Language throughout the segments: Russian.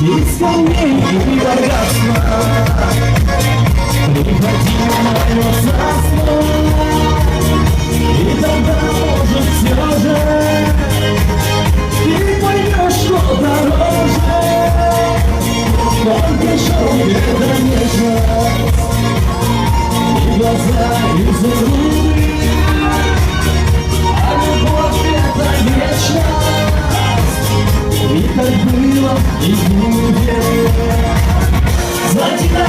Здесь камней и богатства. Приходи в мое царство, и тогда, может, все же ты поймешь, что дороже. Только шел это нежность, и глаза изумруды, а любовь это вечность. И так было, и будет. За тебя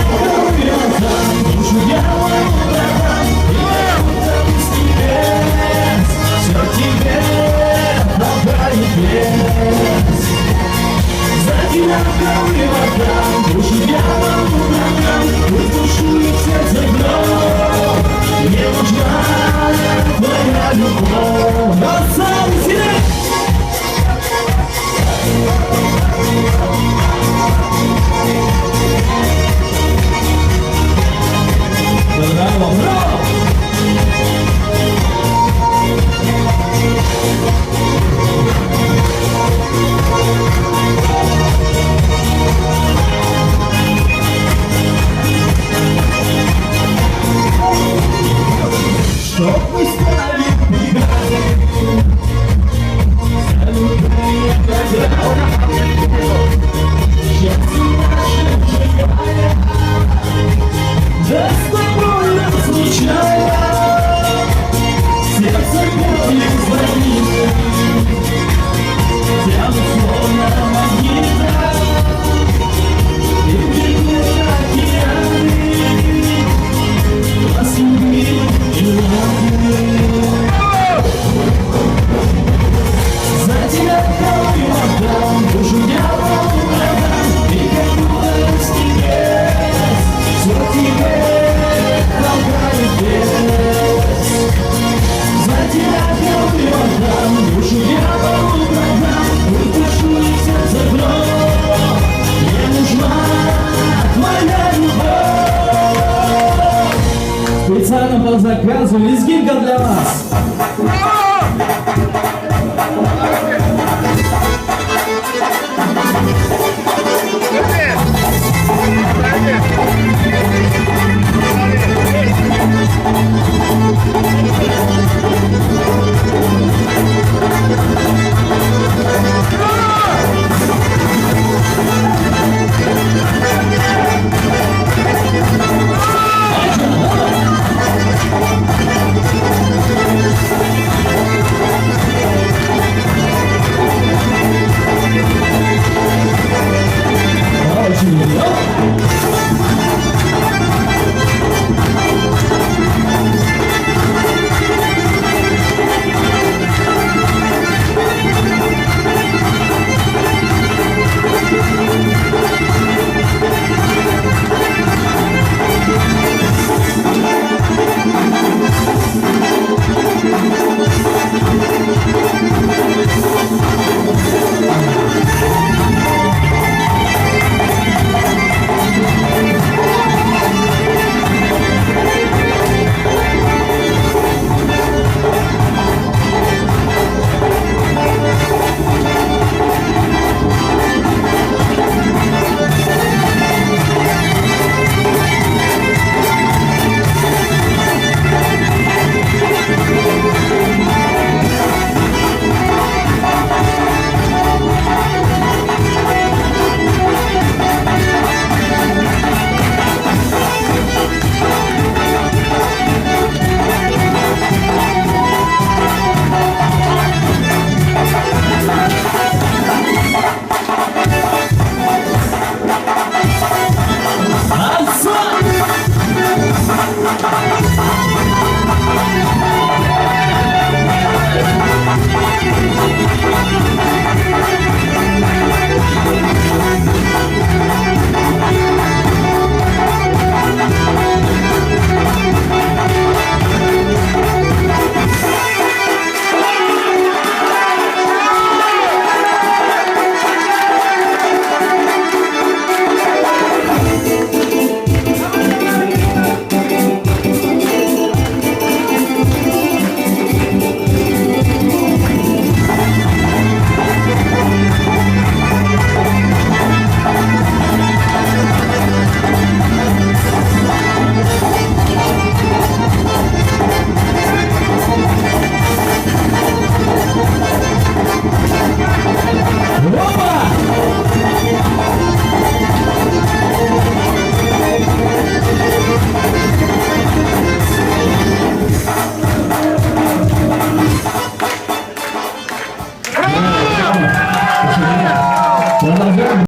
я отдам, душу я отдам, и я отдам с небес. Все тебе отдаю без. За тебя я отдам, душу я отдам, пусть душу и сердце гром. Мне нужна твоя любовь. Но сам тебе. Браво, браво! Чтоб мы стали преградой, залюбили награду, счастье наше живая, да с тобой разлучая, сердце болью звонит, тянут словно магнита, и бегут океаны, нас любили и lovely. За тебя кровью отдам, душу я отдам, и как будто с небес, все тебе отдаю без. За тебя кровью отдам, душу я отдам, пусть душу и сердце гром. Мне нужна твоя любовь. Специально по заказу лезгинка для вас.